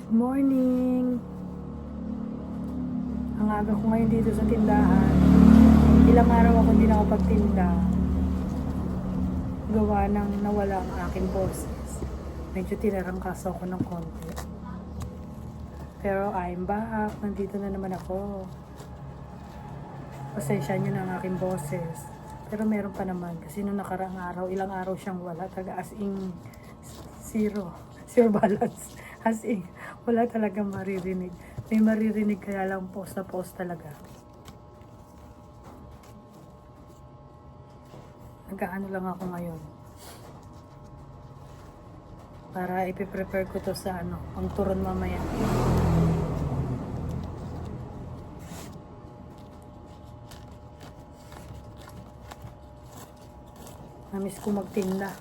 Good morning! Ang aga ko ngayon dito sa tindahan. Ilang araw ako hindi nakapagtinda. Gawa ng nawala ang aking boses. Medyo tinarangkaso ako ng konti. Pero I'm back. Nandito na naman ako. Pasensya nyo na ang aking boses. Pero meron pa naman. Kasi nung nakaraang araw, ilang araw siyang wala. Taga as in zero. Zero balance. As in, wala talagang maririnig. May maririnig kaya lang post na post talaga. Nag-aano lang ako ngayon. Para ipiprepare ko to sa pang turon mamaya. Namiss ko magtinda.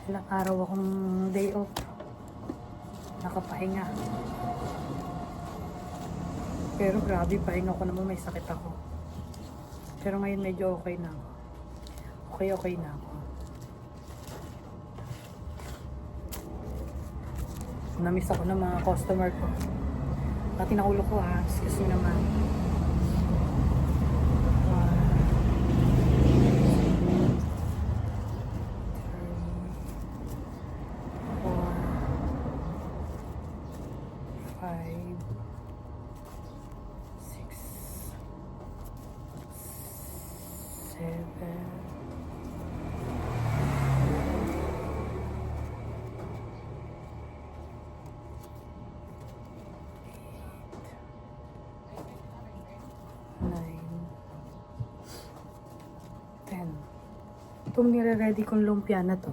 Ilang araw akong day off. Nakapahinga. Pero grabe, pahinga ko naman, may sakit ako. Pero ngayon medyo okay na ako. Okay na ako. Namiss ako ng mga customer ko. Pati nakulo ko excuse me naman. Itong nire-ready kong lumpia na to.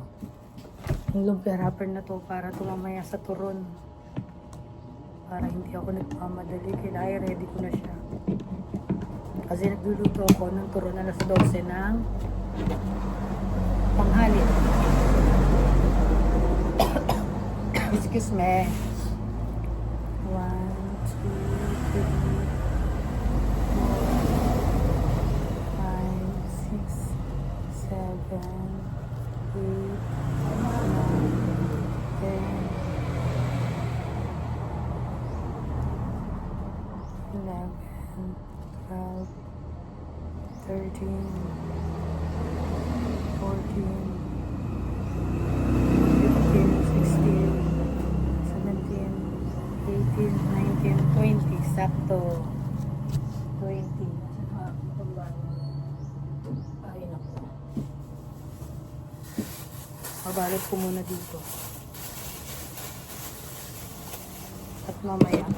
Yung lumpia wrapper na to para tumamaya sa turon. Para hindi ako nagmamadali. Kaya ready ko na siya. Kasi nagluluto ako ng turon alas 12 ng panghali. Excuse me. 1, 2, 3, 7, 8, 9, 10, 11, 12, 13, 14, 15, 16, 17, 18, 19, 20. Sakto. 20. Mabalot ko muna dito. At mamaya 10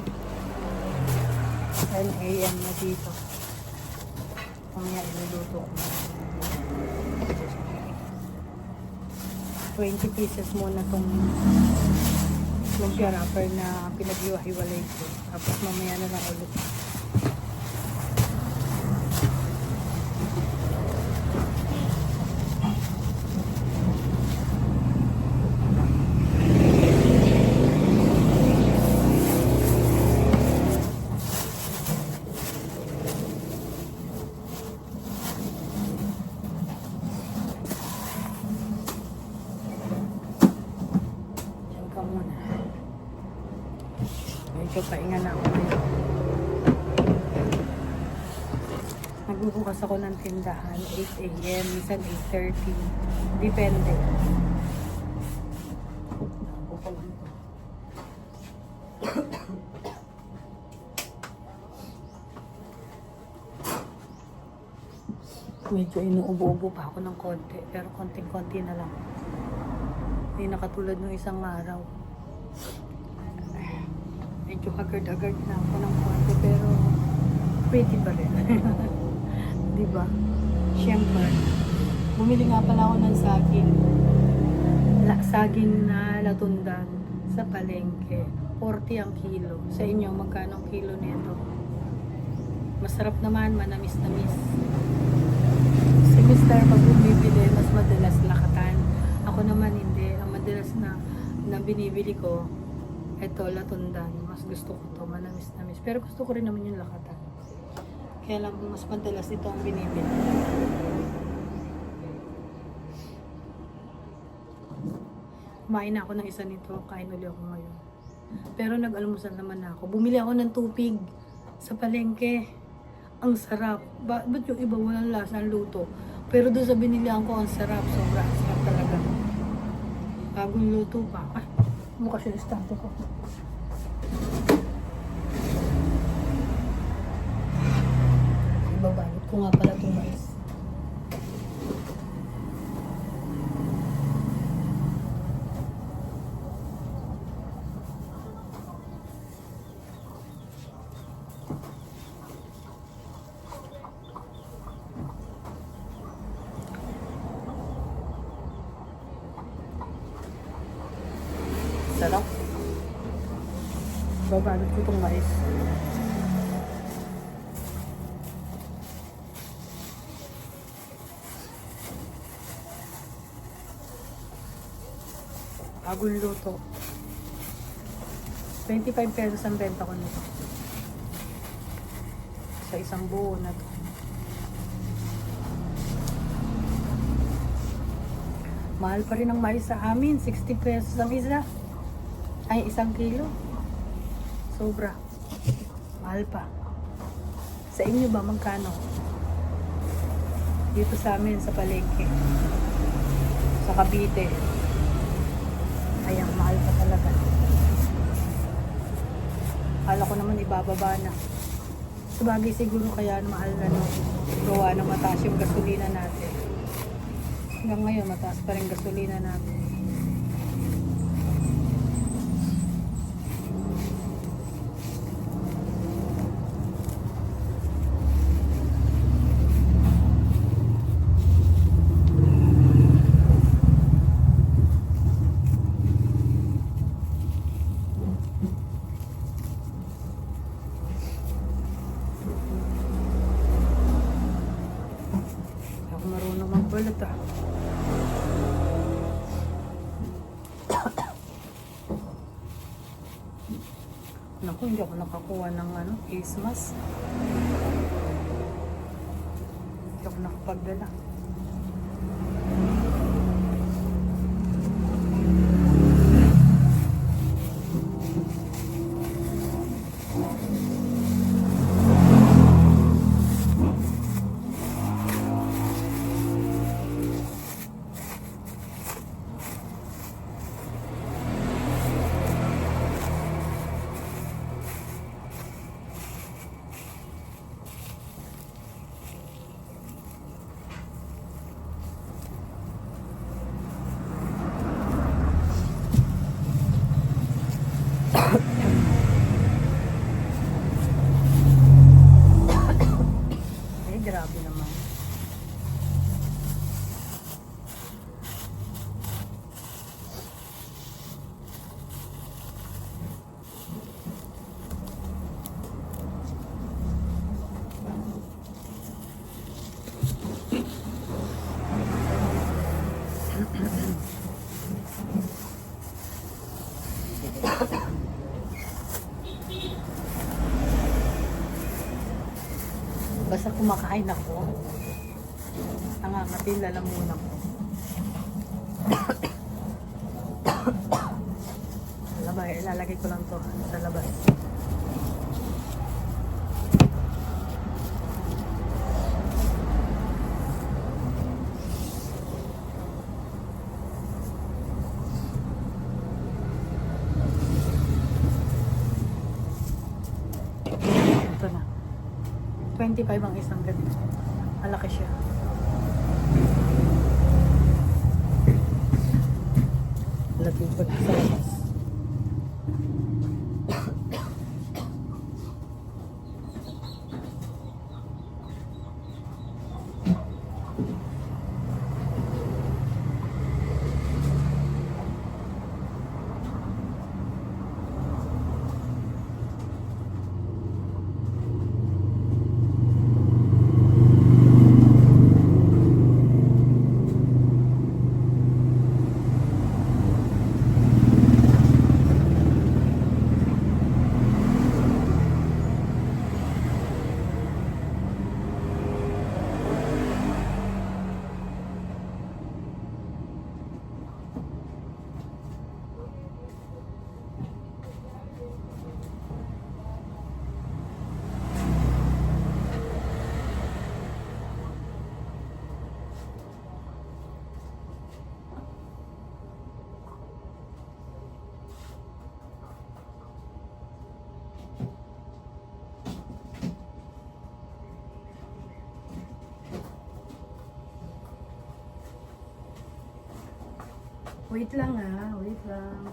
AM na dito. Mamaya iluluto ko. 20 pieces muna tong lumpia wrapper na pinag-iwa-hiwalay ko. Tapos mamaya na lang ulit. Medyo pahinga na ako ngayon. Nagbubukas ako ng tindahan 8 AM, minsan 8:30. Depende. Medyo inuubo-ubo pa ako ng konti, pero konting-konti na lang. Hindi na katulad ng isang araw. Medyo agad-agad na ako ng konti, pero pretty pa rin. Diba? Siyempre. Bumili nga pala ako ng saging. Saging na latundan sa palengke. 40 ang kilo. Sa inyo, magkano ang kilo nito? Masarap naman, manamis-namis. Si Mr. pag bumibili, mas madalas lakatan. Ako naman hindi. Ang madalas na binibili ko, ito, latundan. Mas gusto ko to, manamis-namis. Pero gusto ko rin naman yung lakatan. Kaya lang, mas madalas ito ang binibili. Kumain na ako ng isa nito. Kain ulit ako ngayon. Pero nag-almusal naman ako. Bumili ako ng tupig sa palengke. Ang sarap. Ba't yung iba walang lasa ang luto? Pero doon sa binilihan ko, ang sarap. Sobrang sarap talaga. Bagong luto pa. Ay, bukas yung estante ko. Ibabalot ko nga pala itong mais. Sarap. Babalot ko itong mais. Bagong luto. 25 pesos ang benta ko nito. Sa isang buo na to. Mahal pa rin ang mais sa amin. 60 pesos ang isa. Ay, 1 kilo. Sobra. Mahal pa. Sa inyo ba, magkano? Dito sa amin, sa palengke. Sa Cavite. Ayan, mahal pa talaga. Akala ko naman ibababa na. Sabagay siguro kaya mahal na no. Gawa ng mataas yung gasolina natin. Hanggang ngayon, mataas pa rin gasolina natin. Ako marunong magbalot ah. Naku, hindi ako nakakuha ng face mask. Hindi ako nakapagdala. Grabe naman. Basta kumakain ako, nangangatil lalamunan ko. Labay, ilalagay ko lang to sa labas. Ito na. 25 ang isang ganito. Malaki siya. Lagyan ko sa labas. Wait lang wait lang.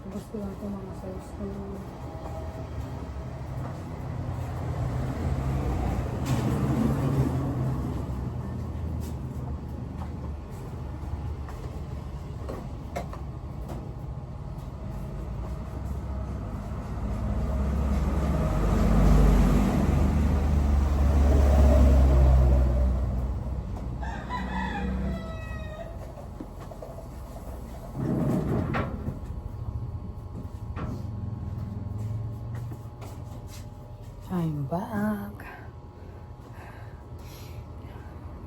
Gusto lang ito mga size ko. I'm back.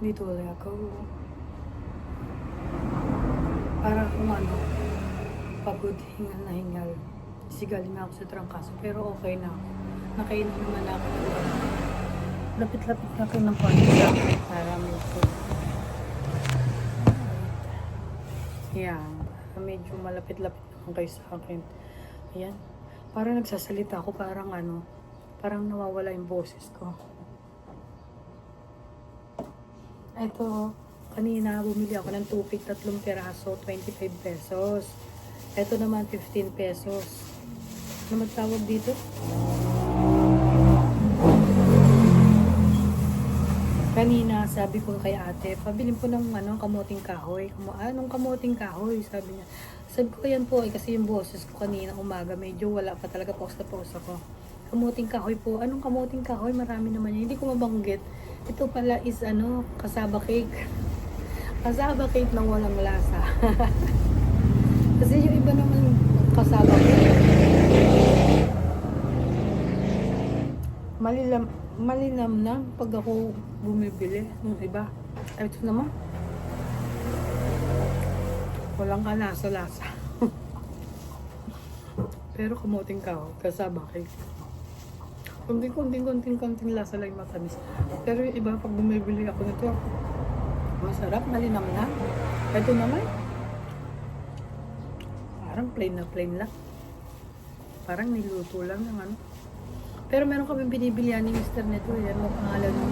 Dito ulit ako. Para kung ano, pagod, hingal na hingal. Sigaling ako sa trangkaso, pero okay na ako. Nakainom naman ako. Lapit-lapit na kayo ng konti sa akin para medyo. Yan. Medyo malapit-lapit naman kayo sa akin. Ayan. Parang nagsasalita ako, parang ano, parang nawawala yung boses ko. Ito, kanina bumili ako ng tupig, 3 peraso, 25 pesos. Ito naman, 15 pesos. Ano magtawag dito? Kanina, sabi ko kay ate, pabilin po ng kamuting kahoy. Anong kamuting kahoy? Sabi niya. Sabi ko, yan po, kasi yung boses ko kanina umaga, medyo wala pa talaga, pause na pause ako. Kamuting kahoy po. Anong kamuting kahoy? Marami naman yan. Hindi ko mabanggit. Ito pala is kasaba cake. Kasaba cake ng walang lasa. Kasi yung iba naman kasaba cake. Malinam na pag ako bumibili ng iba. Ito naman. Walang kalasa-lasa. Pero kamuting kahoy. Kasaba cake. Konting lasa lang yung matamis. Pero yung iba, pag bumibili ako nito, masarap, malinam na. Ito naman, parang plain lang. Parang niluto lang ng ano. Pero meron kami binibilihan ni Mr. Neto. Yan mo pangalan mo.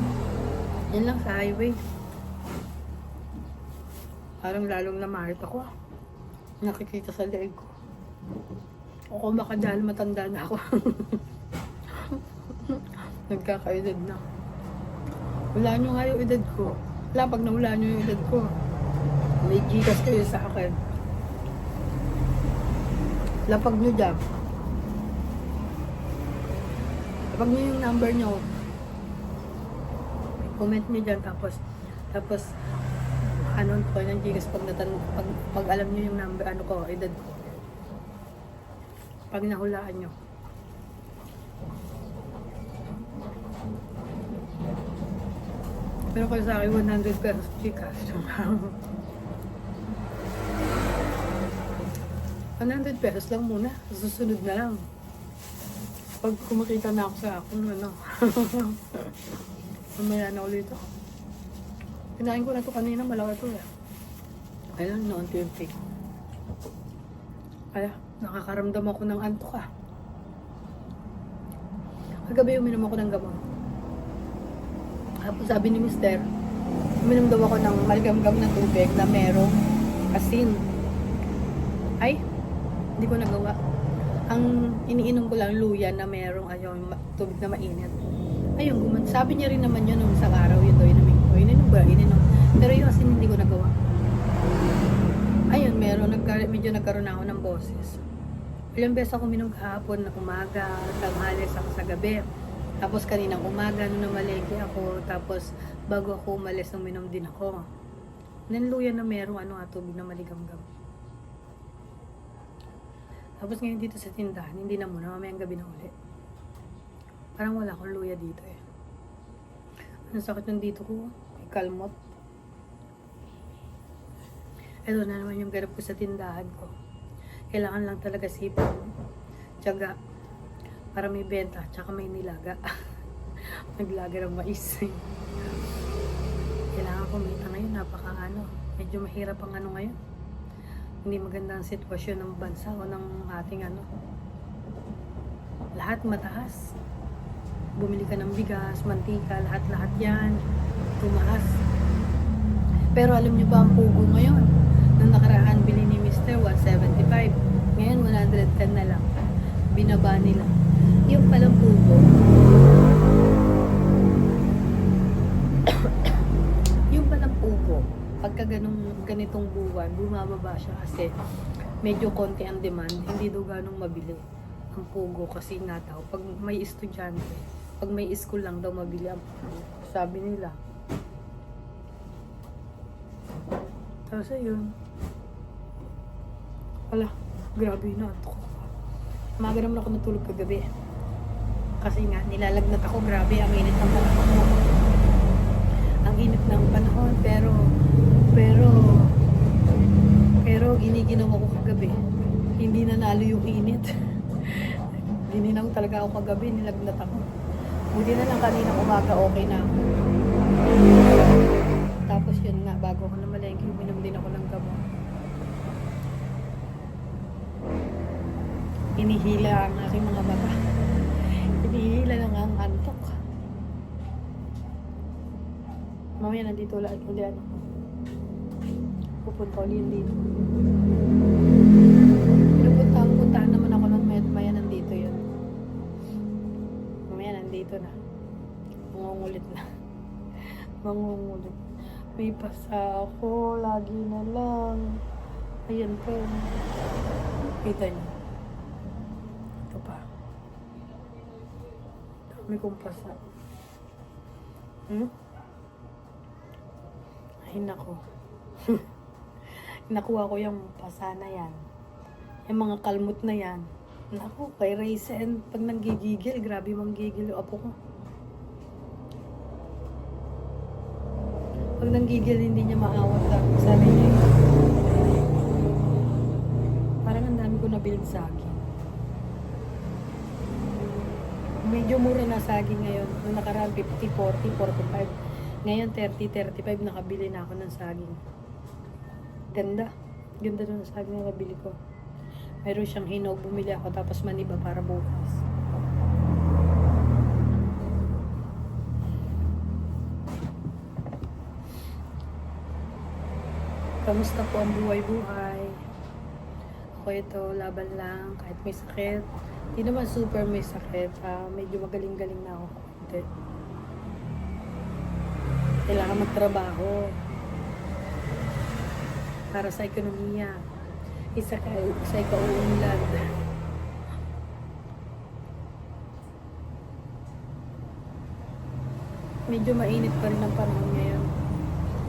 Yan lang sa highway. Parang lalong namahit ako. Nakikita sa leeg ko. O kung baka dahil matanda na ako. Nagkakaedad na. Wala nyo nga yung edad ko. Wala, pag nawala nyo yung edad ko, may Gcash kayo sa akin. Lapag nyo dyan. Lapag nyo yung number nyo. Comment nyo dyan, tapos ano ko ng Gcash pag alam nyo yung number, edad ko. Pag nahulaan nyo. Pero kung sa akin, 100 pesos Gcash. 100 pesos lang muna. Susunod na lang. Pag kumakita na ako sa akin, mamaya na ulit ako. Kinain ko na ito kanina, malaki ito eh. Ayun, unti-unti. Kaya, nakakaramdam ako ng antok ah. Kagabi uminom ako ng gamot. Tapos sabi ni Mister, uminom daw ako ng malgamgam na tubig na merong asin. Ay, hindi ko nagawa. Ang iniinom ko lang luya na merong tubig na mainit. Ayun, sabi niya rin naman yun nung isang araw, yun daw, ininom ko. Ininom. Pero yung asin hindi ko nagawa. Ayun, medyo nagkaroon ako ng boses. Ilang beses ako uminom kahapon na umaga, tanghali sa gabi. Tapos kaninang umaga, nung namalengke ako, tapos bago ako umalis, uminom din ako. Nanluya na merong tubig na maligamgam. Tapos ngayon dito sa tindahan, hindi na muna, mamayang gabi na ulit. Parang wala akong luya dito eh. Ang sakit ng dito ko, may kalmot. Ito na naman yung ganap ko sa tindahan ko. Kailangan lang talaga sipag, tiyaga, para may benta, tsaka may nilaga. Naglaga ng mais. Kailangan kumita ngayon, medyo mahirap ang ngayon. Hindi maganda ang sitwasyon ng bansa o ng ating Lahat mataas. bumili ka ng bigas, mantika, lahat-lahat yan, tumaas. Pero alam nyo ba ang pugo ngayon? Nung nakaraan, bili ni Mr. 175. Ngayon, 110 na lang. Binaba nila. Yung palang pugo, yung palang pugo, pagka ganitong buwan, bumababa siya kasi medyo konti ang demand, hindi daw ganong mabili ang pugo kasi nga daw, pag may estudyante, pag may school lang daw mabili ang pugo, sabi nila. Tapos ayun, wala, grabe na ito. Umaga naman ako natulog kagabi kasi nga nilalagnat ako, grabe ang init ng panahon. Ang init ng panahon, pero giniginaw ako kagabi, hindi nanalo yung init. Gininaw talaga ako kagabi, nilagnat ako. Buti na lang kanina umaga okay na ako. Tapos yun nga, bago ako namalengke, uminom din ako ng gamot. Hinihila ang aking mga mata. Hinihila lang ang antok. Mamaya nandito ulit ako. Pupunta ulit dito. Puntahan naman ako ng maya nandito yun. Mamaya nandito na. Mangungulit na. Mangungulit. May pasa ako, lagi na lang. Ayan po. Kita niyo. Ito pa. Dami kong pasa. Ay nako. Nakuha ko yung pasa na yan. Yung mga kalmot na yan. Naku, kay Raisin, pag nanggigigil, grabe manggigil yung apo ko. Pag nanggigil, hindi niya maawat lang. Sabi niya, parang ang dami ko nabilig saging. Medyo mura na saging ngayon. Nung nakaraan, 50, 40, 45. Ngayon, 30, 35, nakabili na ako ng saging. Ganda. Ganda na ng saging na nabili ko. Meron siyang hinog, bumili ako, tapos maniba para bukas. Kamusta po ang buhay-buhay? Ako ito, laban lang, kahit may sakit. Hindi naman super may sakit. Medyo magaling-galing na ako. Kailangan magtrabaho para sa ekonomiya. Isa kauunlad. Medyo mainit pa rin ang panahon ngayon.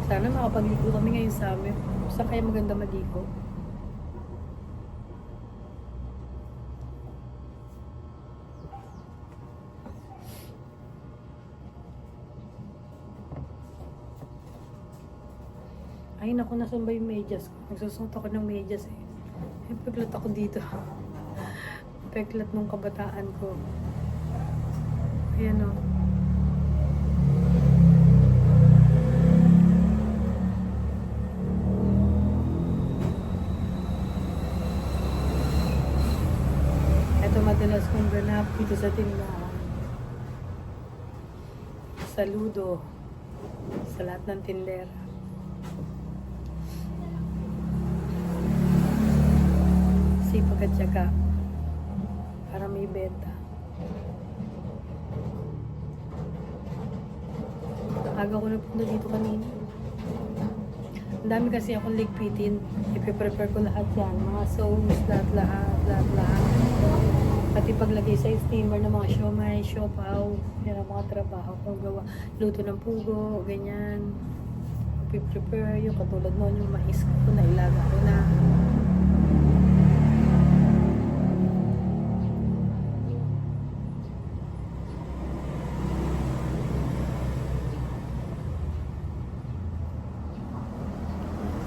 Sana makapagligo kami ngayon sa amin. Saan kaya maganda maligo? Ay naku, nasan ba yung medyas ko? Nagsusuot ako ng medyas eh. Ay, paglat ako dito. Paglat nung kabataan ko. Ayan o. Ito madalas kong ganap dito sa tindahan. Saludo sa lahat ng tindera. Sipag at syaga para may benta. Aga ko nagpunta dito kanina. Ang dami kasi akong ligpitin. Ipiprepare ko lahat yan. Mga sauce, lahat. Pati paglagay sa steamer ng mga siomay, siopaw. Yan ang mga trabaho kong gawa. Luto ng pugo, ganyan. Ipiprepare yung katulad noon yung mais ko na ilaga ko na.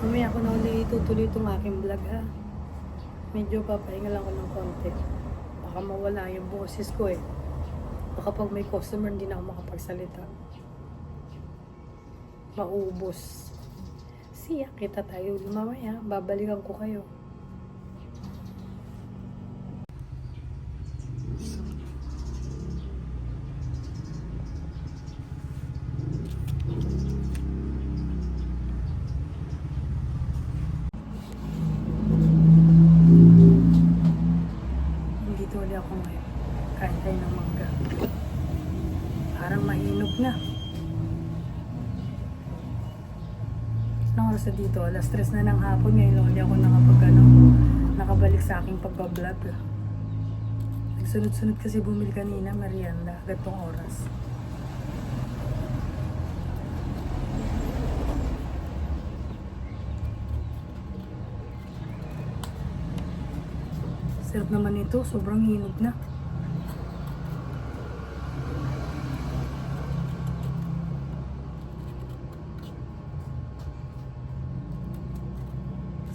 Mamaya ako na ulit itutuloy itong aking vlog ha. Medyo papahinga lang ako ng konti. Baka mawala yung boses ko eh. Baka pag may customer hindi na ako makapagsalita. Maubos. Siya, kita tayo mamaya. Babalikan ko kayo. Anong oras na dito? Alas 3 na ng hapon. Ngayon lang hindi ako nakabalik sa aking pagbablog. Nagsunod-sunod kasi bumili kanina, merienda, gatong oras. Sarap naman ito, sobrang hinog na.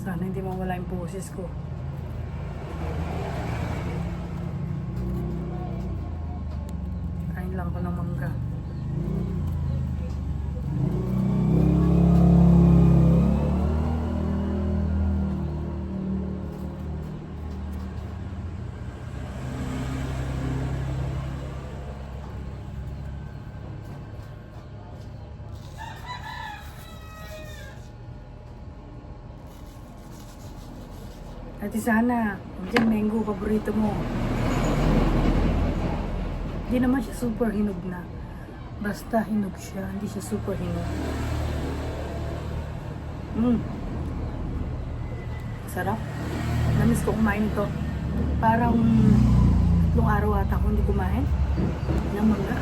Sana hindi mawala yung boses ko. Kain lang ko ng mangga. Ate sana, dyan mango, paborito mo. Hindi naman siya super hinog na. Basta hinog siya, hindi siya super hinog. Sarap. Namiss ko kumain ito. Parang 3 araw ata ako hindi kumain ng mangga.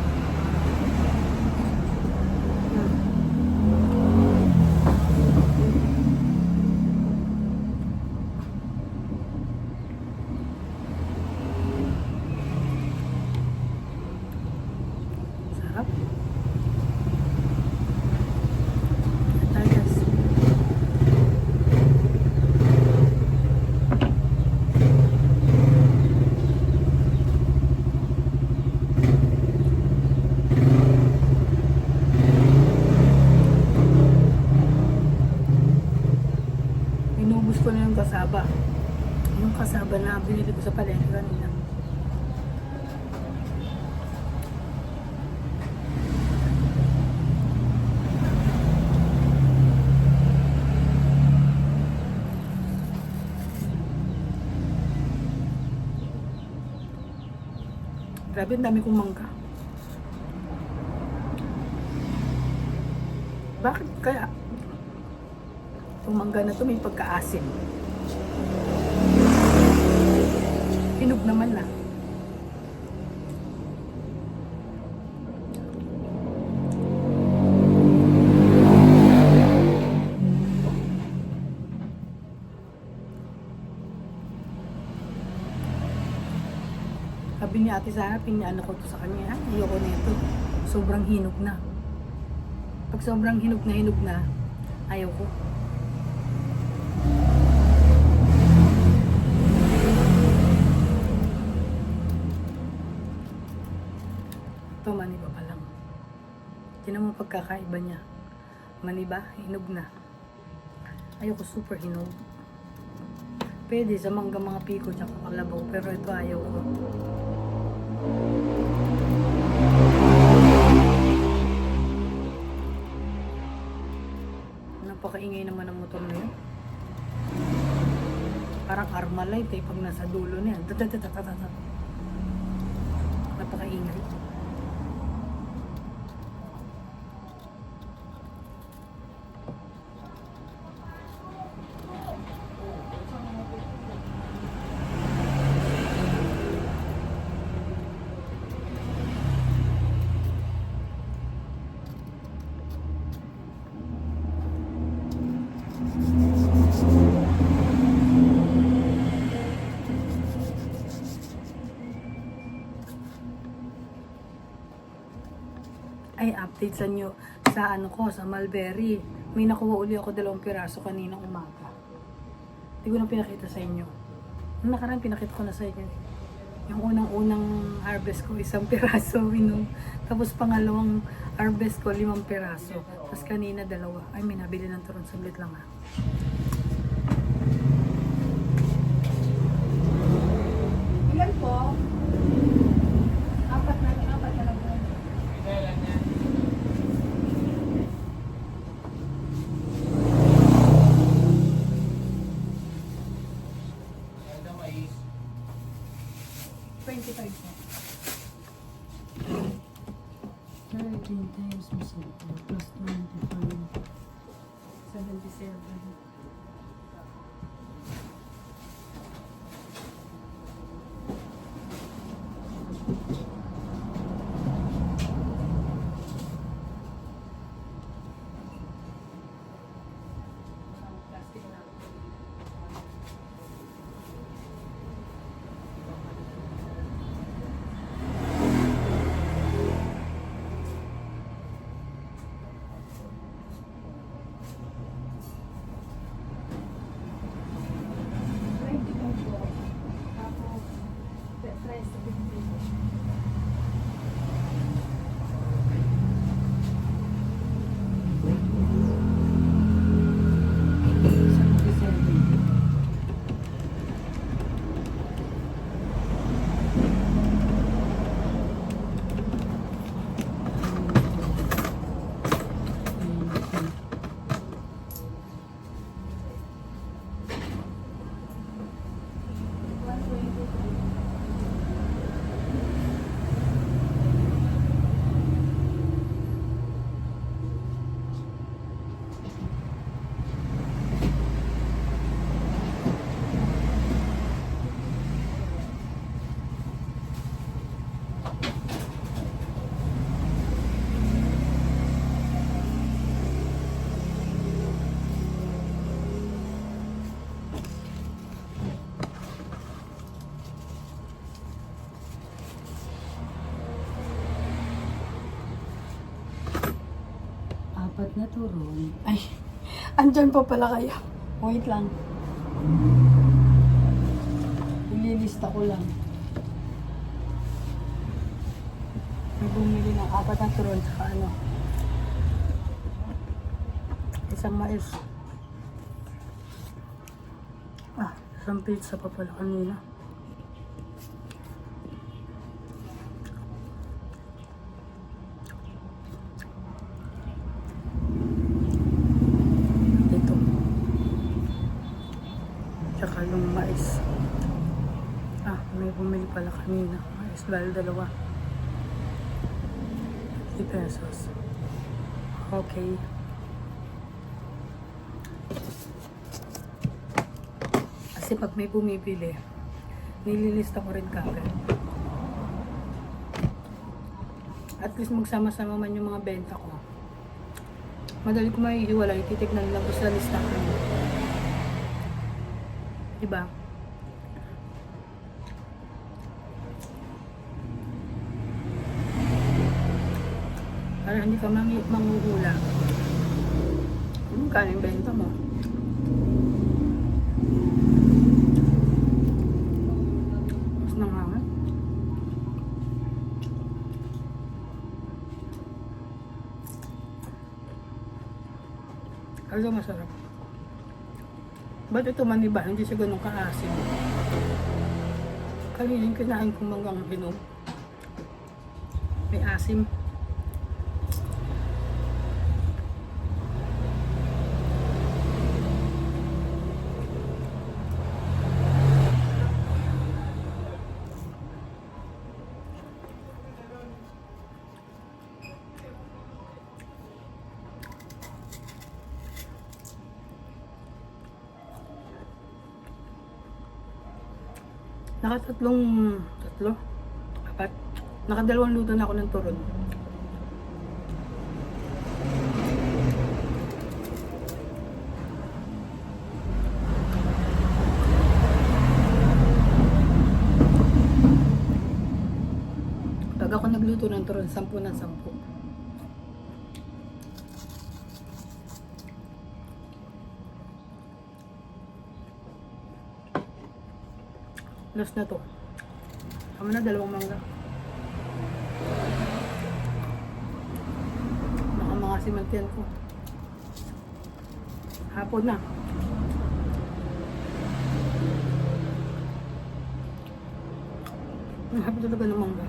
Sarap. Tayo guys. Inubos ko na yung kasaba. Yung kasaba na binili ko sa palengke kanina. Grabe, ang dami kong mangga. Bakit kaya itong mangga na to may pagka-asim? Hinog naman na. Sabi ni ate sana, pinaano ko to sa kanya. Ayoko nito. Sobrang hinog na. Pag sobrang hinog na, ayaw ko. Ito, maniba pa lang. Tinan mo pagkakaiba niya. Maniba, hinog na. Ayoko super hinog. Pwede sa mangga mga piko tsaka kalabaw, pero ito ayaw ko. Napakaingay naman ang motor na yun. Parang Armalite pag nasa dulo niya. Napakaingay. Ay, update sa inyo sa ano ko, sa mulberry. May nakuha uli ako 2 piraso kaninang umaga. Hindi ko na pinakita sa inyo. Nung nakaraan pinakita ko na sa inyo. Yung unang-unang harvest ko, 1 piraso. Tapos pangalawang harvest ko, 5 piraso. Tapos kanina 2. Ay, may nabili ng turon. Saglit lang ha. Ilan po? 4 na lang po. Plus 25 plus 25 76 turon. Ay, andyan pa pala kayo. Wait lang. Ililista ko lang. May bumili ng 4 na turon saka ano. Isang mais. Isang pizza pa pala kanina. Ito. Tsaka yung mais. May bumili pala kanina. Mais bali 2. 50 pesos. Okay. Kasi pag may bumibili, nililista ko rin kagad. At least magsama-sama man yung mga benta ko. Madali ko maihiwalay, titignan lang ko sa listahan. Diba? Para hindi ka manguhula. Kano yung benta mo? Mas nangangat. Ano masarap? Ba't ito maniba? Hindi siya ganun kaasim. Kanina yung kinain ko manggang hinog. May asim. Nakadalawang luto na ako ng turon. Pag ako nagluto ng turon, 10 ng 10. Last na to. Tama na, 2 mangga. Baka mga simantiyan ko. Hapon na. Ang hapon talaga ng mangga.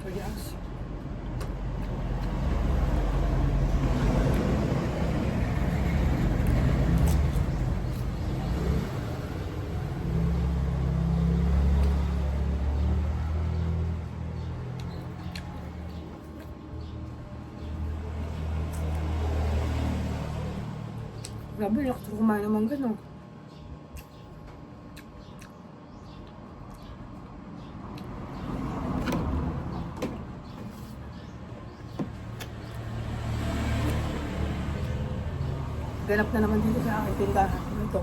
Yes. Grabe, lakas ko kumain naman gano'n. Ganap na naman dito sa aking tindahan. Ito.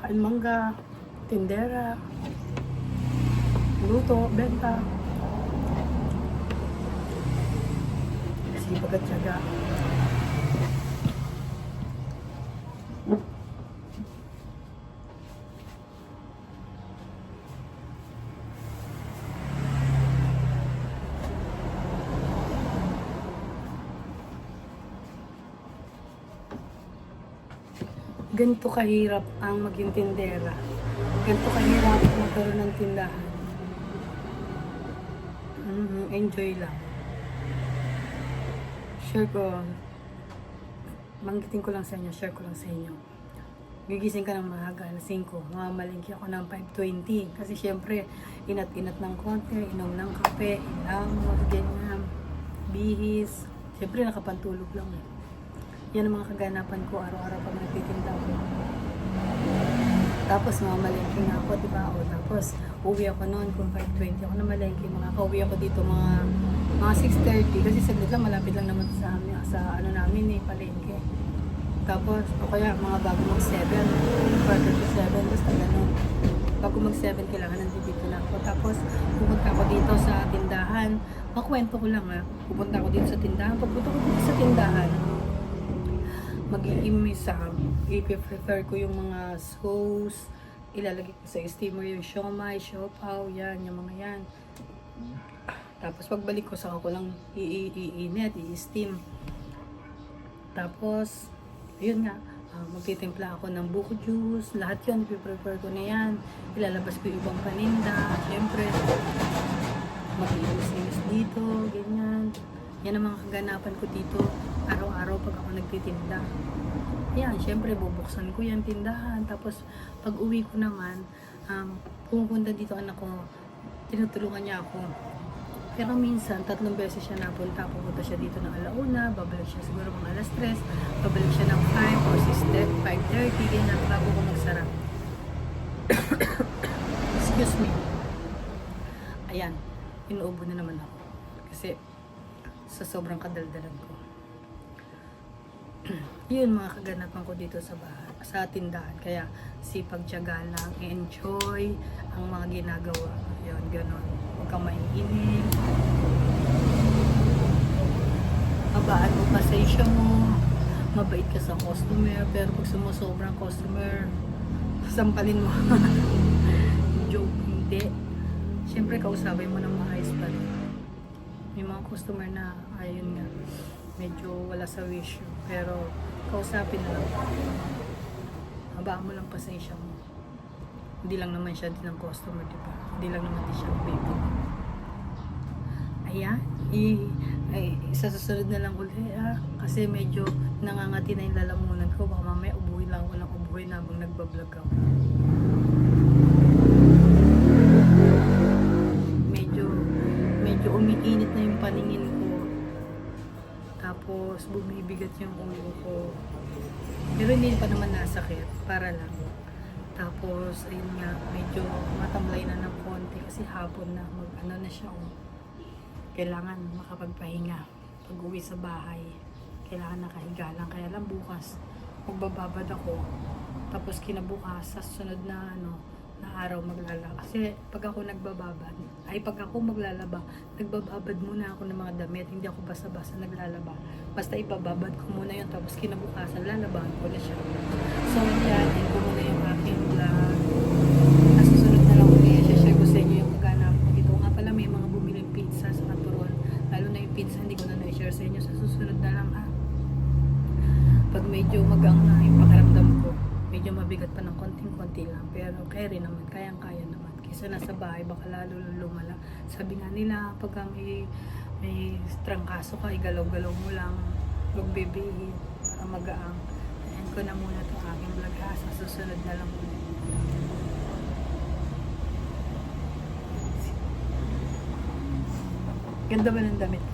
Kain mangga, tindera, luto, benta. Sipag at tiyaga. Ganito kahirap ang maging tindera. Ganito kahirap magkaroon ng tindahan. Enjoy lang. Share ko. Banggitin ko lang sa inyo. Share ko lang sa inyo. Gigising ka ng maaga, alas 5. Mamalingki ako ng 5:20. Kasi syempre, inat-inat ng konti, inom ng kape, inamot, ganyan, bihis. Syempre, nakapantulog lang eh. Yan ang mga kaganapan ko, araw-araw pa nagtitinda ko. Tapos mamalengke nga ako, diba? O, tapos uwi ako noon kung 5:20 ako na malengke. Makaka-uwi ako dito mga Mga 6:30 kasi saglit lang, malapit lang naman sa amin, sa ano namin palengke. Tapos, o kaya mga bago mag-7, quarter to 7, basta gano'n. Bago mag-7, kailangan nandito na ako. Tapos, pupunta ako dito sa tindahan. Makwento ko lang pupunta ako dito sa tindahan. Pagpunta ko dito sa tindahan, mag-i-imisa, i-prepare ko yung mga sauce, ilalagay ko sa steamer yung siomai, siopaw, yan, yung mga yan. Tapos pagbalik ko, saka ko lang i-init, i-steam. Tapos, yun nga, magtitimpla ako ng buko juice, lahat yun, i-prepare ko na yan. Ilalabas ko yung ibang paninda, syempre, mag-iinis dito, ganyan. Yan ang mga kaganapan ko dito, araw-araw pag ako nagtitinda. Yan, syempre, bubuksan ko yan tindahan. Tapos, pag uwi ko naman, pumupunta dito anak ko, tinutulungan niya ako. Pero minsan, 3 beses siya napunta. Pupunta siya dito ng alauna, babalik siya siguro mga alas 3, babalik siya ng 5 or 5:30, ganyan, bago ko magsara. Excuse me. Ayan, inuubo na naman ako. Kasi, sa sobrang kadaldalan ko. Yun mga kaganapan ko dito sa bahay, sa tindahan. Kaya, sipag-tiyaga lang, enjoy ang mga ginagawa. Yun, ganon. Huwag kang maiinig. Mabaan mo pasensya mo. Mabait ka sa customer. Pero pag sumusobrang customer, sampalin mo. Joke, hindi. Siyempre, kausapin mo ng maayos pa rin. May mga customer na, ayun nga, medyo wala sa wisyo. Pero, kausapin na lang. Habaan mo lang pasensya mo. Hindi lang naman siya din ang customer, di ba? Hindi lang naman din siya ang baby. Ayan. Sa susunod na lang ulit, kasi medyo nangangati na yung lalamunan ko. Baka mamaya ubuhin lang ako ng ubuhin habang nagbablog ako. Medyo umiinit na yung paningin ko. Tapos bumibigat yung ulo ko. Pero hindi pa naman nasakit, para lang. Tapos ayun nga, medyo matamlay na ng konti kasi hapon na, ano na siya. Kailangan makapagpahinga. Pag uwi sa bahay, kailangan nakahiga lang. Kaya lang bukas, magbababad ako. Tapos kinabukas, sa sunod na na araw maglalaba. Kasi pag ako pag ako maglalaba, nagbababad muna ako ng mga damit. Hindi ako basta-basta naglalaba. Basta ibababad ko muna yun. Tapos kinabukasan, lalabahan ko na siya. So, yan. Yan ko muna yung aking vlog. Nasusunod na lang ko i-share ko sa inyo yung kaganap ko dito. Nga pala, may mga bumiling pizza sa Katuron. Lalo na yung pizza, hindi ko na i-share sa inyo. Sa susunod na lang Pag medyo magang na yung pakiramdam ko, medyo mabigat pa ng konting-konti lang, pero carry naman, kayang-kaya naman. Kaysa nasa bahay, baka lalo lumala. Sabi nga nila, pagka may trangkaso ka, igalaw-galaw mo lang, magbibihit, magaang. Ayan ko na muna itong aking vlog sa susunod na lang muna. Ganda ba ng damit?